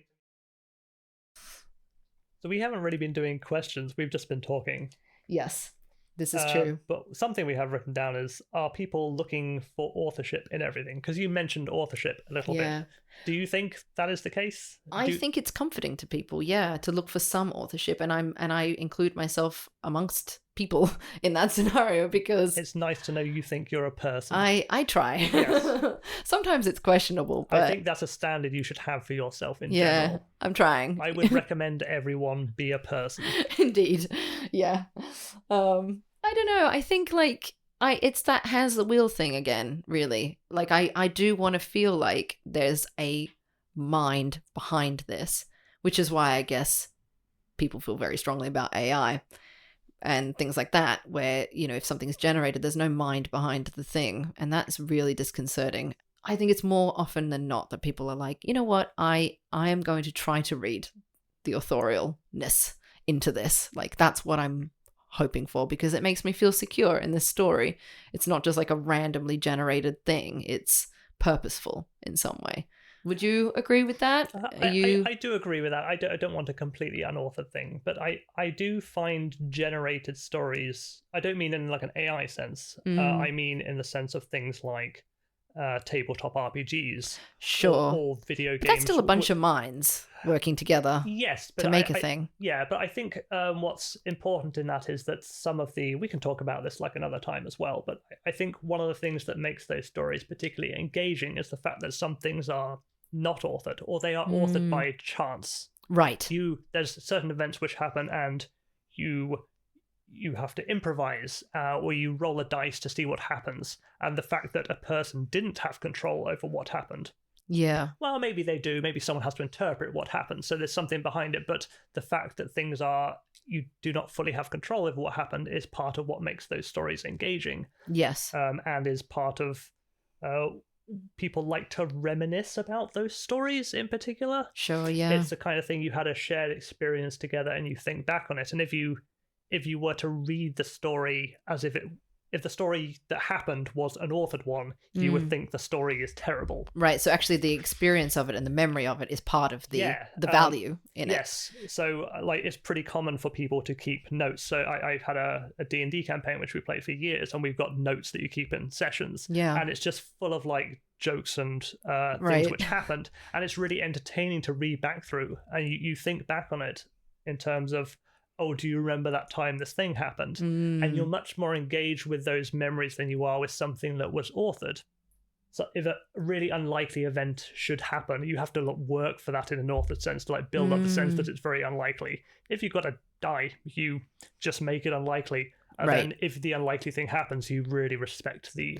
So we haven't really been doing questions. We've just been talking. Yes. This is true. But something we have written down is, are people looking for authorship in everything? Because you mentioned authorship a little bit. Do you think that is the case? I think it's comforting to people, to look for some authorship, and I include myself amongst people in that scenario, because it's nice to know you think you're a person. I try. Yes. Sometimes it's questionable, but I think that's a standard you should have for yourself in general. I'm trying. I would recommend everyone be a person. Indeed. Yeah. I don't know. I think it's that has the wheel thing again, really. Like I do want to feel like there's a mind behind this, which is why I guess people feel very strongly about AI and things like that, where, if something's generated, there's no mind behind the thing. And that's really disconcerting. I think it's more often than not that people are like, you know what, I am going to try to read the authorialness into this. Like, that's what I'm hoping for, because it makes me feel secure in this story. It's not just like a randomly generated thing. It's purposeful in some way. Would you agree with that? I do agree with that. I don't want a completely unauthored thing, but I do find generated stories, I don't mean in like an AI sense. I mean in the sense of things like tabletop RPGs. Sure. Or video games. But that's still a bunch of minds working together. Yes, but to make a thing. Yeah, but I think what's important in that is that we can talk about this like another time as well, but I think one of the things that makes those stories particularly engaging is the fact that some things are not authored, or they are authored by chance. Right. There's certain events which happen, and you have to improvise, or you roll a dice to see what happens. And the fact that a person didn't have control over what happened. Yeah. Well, maybe they do. Maybe someone has to interpret what happened. So there's something behind it. But the fact that you do not fully have control over what happened is part of what makes those stories engaging. Yes. And is part of people like to reminisce about those stories in particular. Sure, yeah. It's the kind of thing you had a shared experience together and you think back on it. And if you were to read the story as if the story that happened was an authored one, you would think the story is terrible. Right. So actually the experience of it and the memory of it is part of the value in it. Yes. So it's pretty common for people to keep notes. So I've had a D&D campaign which we played for years, and we've got notes that you keep in sessions. Yeah. And it's just full of jokes and things which happened. And it's really entertaining to read back through. And you think back on it in terms of, oh, do you remember that time this thing happened? And you're much more engaged with those memories than you are with something that was authored. So if a really unlikely event should happen, you have to work for that in an authored sense to build up the sense that it's very unlikely. If you've got to die, you just make it unlikely. And then if the unlikely thing happens, you really respect the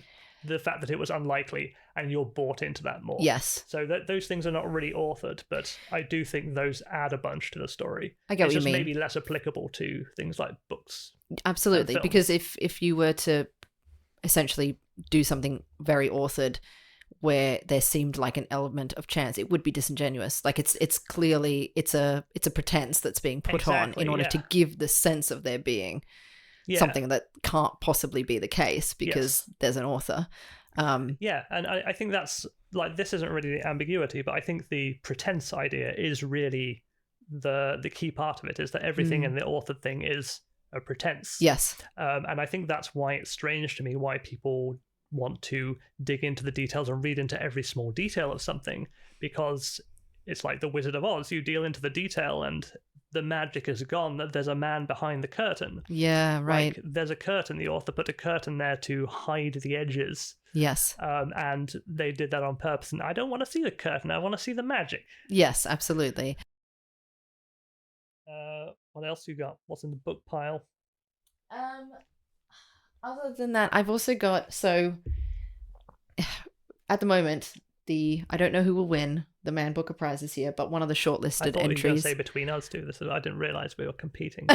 fact that it was unlikely, and you're bought into that more. Yes. So those things are not really authored, but I do think those add a bunch to the story. I get what you mean. It's just maybe less applicable to things like books. Absolutely, because if you were to essentially do something very authored where there seemed like an element of chance, it would be disingenuous. It's clearly it's a pretense that's being put on in order to give the sense of there being something that can't possibly be the case because there's an author. And I think that's this isn't really the ambiguity, but I think the pretense idea is really the key part of it, is that everything in the authored thing is a pretense. Yes. And I think that's why it's strange to me why people want to dig into the details and read into every small detail of something, because it's like the Wizard of Oz. You deal into the detail and the magic is gone, that there's a man behind the curtain. Yeah, right. There's a curtain. The author put a curtain there to hide the edges. Yes. And they did that on purpose. And I don't want to see the curtain. I want to see the magic. Yes, absolutely. What else you got? What's in the book pile? Other than that, I've also got, so at the moment, I don't know who will win the Man Booker Prize this year, but one of the shortlisted I thought entries. You were going to say between us two. I didn't realize we were competing.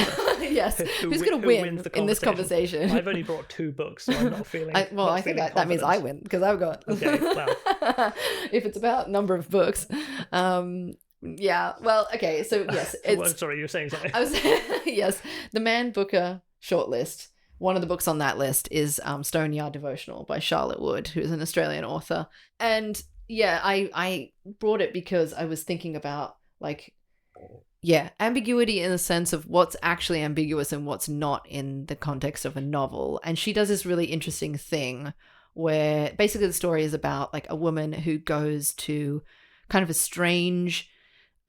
Yes. Who's going to win in this conversation? I've only brought 2 books, so I'm not feeling. I think that means I win, because I've got. Okay. Well, if it's about number of books, yeah. Well, okay. So yes, it's. Sorry, you were saying something. Yes, the Man Booker shortlist. One of the books on that list is Stoneyard Devotional by Charlotte Wood, who's an Australian author. And yeah, I brought it because I was thinking about Yeah, ambiguity in the sense of what's actually ambiguous and what's not in the context of a novel. And she does this really interesting thing where basically the story is about like a woman who goes to kind of a strange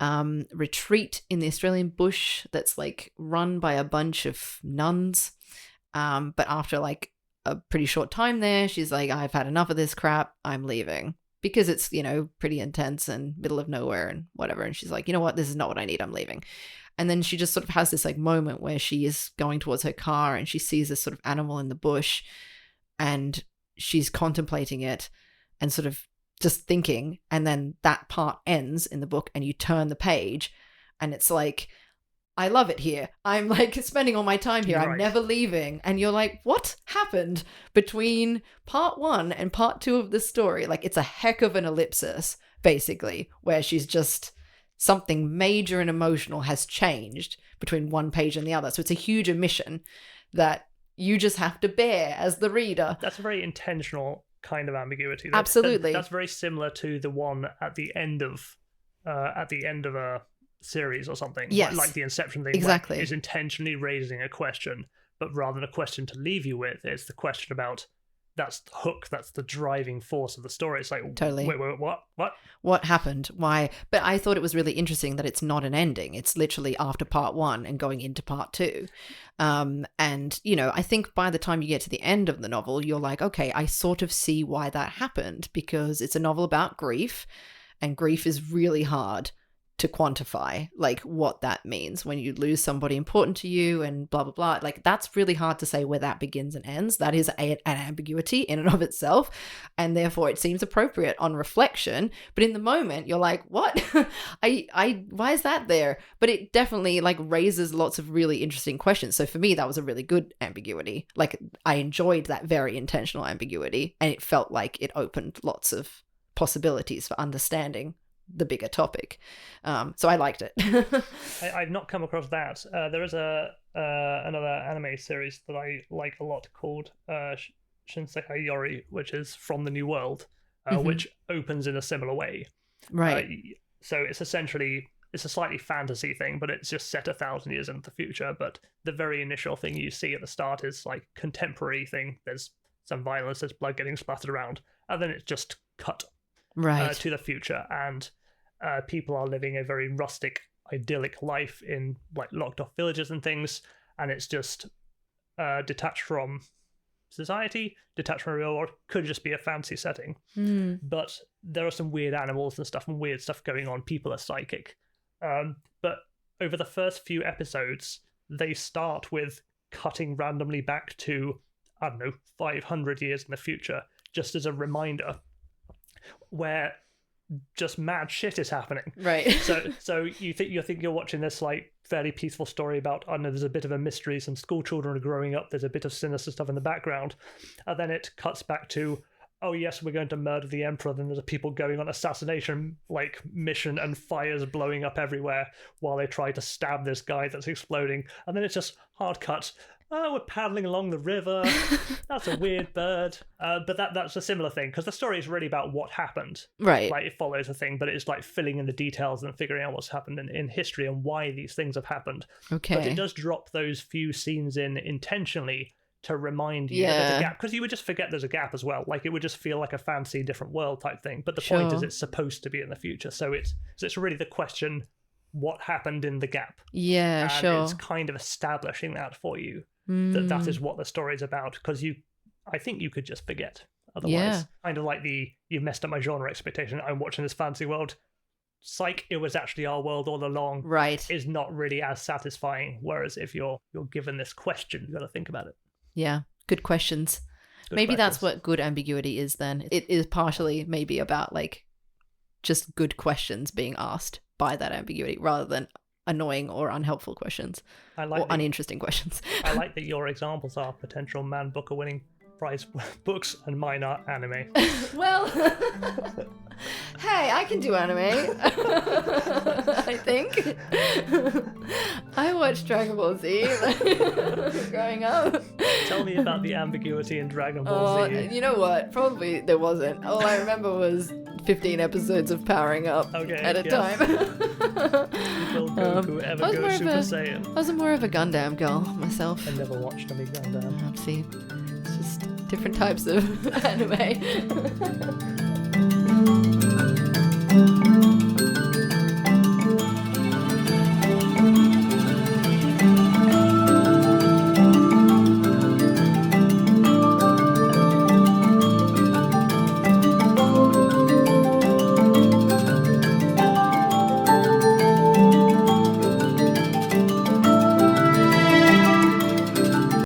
retreat in the Australian bush that's like run by a bunch of nuns. But after like a pretty short time there, she's like, I've had enough of this crap. I'm leaving. Because it's, you know, pretty intense and middle of nowhere and whatever. And she's like, you know what? This is not what I need. I'm leaving. And then she just sort of has this like moment where she is going towards her car and she sees this sort of animal in the bush and she's contemplating it and sort of just thinking. And then that part ends in the book and you turn the page and it's like, I love it here. I'm like spending all my time here. Right. I'm never leaving. And you're like, what happened between part 1 and part 2 of this story? Like, it's a heck of an ellipsis, basically, where she's just something major and emotional has changed between one page and the other. So it's a huge omission that you just have to bear as the reader. That's a very intentional kind of ambiguity. Absolutely. That's very similar to the one at the end of a series or something. Yes. Like the Inception thing. Exactly. Is intentionally raising a question, but rather than a question to leave you with, it's the question about that's the hook, that's the driving force of the story. It's like, totally. Wait, what? What happened? Why? But I thought it was really interesting that it's not an ending. It's literally after part 1 and going into part 2. And, you know, I think by the time you get to the end of the novel, you're like, okay, I sort of see why that happened because it's a novel about grief and grief is really hard to quantify, like what that means when you lose somebody important to you and blah, blah, blah. Like that's really hard to say where that begins and ends. That is an ambiguity in and of itself. And therefore it seems appropriate on reflection. But in the moment you're like, what? Why is that there? But it definitely like raises lots of really interesting questions. So for me, that was a really good ambiguity. Like I enjoyed that very intentional ambiguity and it felt like it opened lots of possibilities for understanding the bigger topic. So I liked it. I've not come across that. There is another anime series that I like a lot called Shinsekai Yori, which is From the New World, which opens in a similar way. Right. So it's essentially, it's a slightly fantasy thing, but it's just set 1,000 years into the future. But the very initial thing you see at the start is like contemporary thing. There's some violence, there's blood getting splattered around, and then it's just cut to the future, and people are living a very rustic, idyllic life in like locked off villages and things, and it's just detached from society, detached from the real world. Could just be a fancy setting, but there are some weird animals and stuff and weird stuff going on. People are psychic, but over the first few episodes they start with cutting randomly back to, I don't know, 500 years in the future, just as a reminder where just mad shit is happening. Right. So you think you're watching this like fairly peaceful story about, I don't know, there's a bit of a mystery, some school children are growing up, there's a bit of sinister stuff in the background, and then it cuts back to, oh yes, we're going to murder the emperor, then there's people going on assassination like mission and fires blowing up everywhere while they try to stab this guy that's exploding, and then it's just hard cut. Oh, we're paddling along the river. That's a weird bird. But that's a similar thing, because the story is really about what happened. Right. Like, it follows a thing, but it's like filling in the details and figuring out what's happened in history and why these things have happened. Okay. But it does drop those few scenes in intentionally to remind you that there's a gap, because you would just forget there's a gap as well. Like, it would just feel like a fancy different world type thing. But the point is it's supposed to be in the future. So it's really the question, what happened in the gap? Yeah, and it's kind of establishing that for you. That is what the story's about, because I think you could just forget otherwise. Kind of like you messed up my genre expectation. I'm watching this fancy world. Psych, it was actually our world all along. Right. Is not really as satisfying. Whereas if you're given this question, you got to think about it. Yeah, good questions. Maybe that's what good ambiguity is then. It is partially maybe about like just good questions being asked by that ambiguity rather than annoying or unhelpful questions or uninteresting questions. I like that your examples are potential Man Booker winning prize books and mine are anime. Well, hey, I can do anime. I think. I watched Dragon Ball Z growing up. Tell me about the ambiguity in Dragon Ball Z. You know what? Probably there wasn't. All I remember was 15 episodes of Powering Up at a time. Will Goku ever go Super Saiyan? I was more of a Gundam girl myself. I never watched any Gundam. See, it's just different types of anime.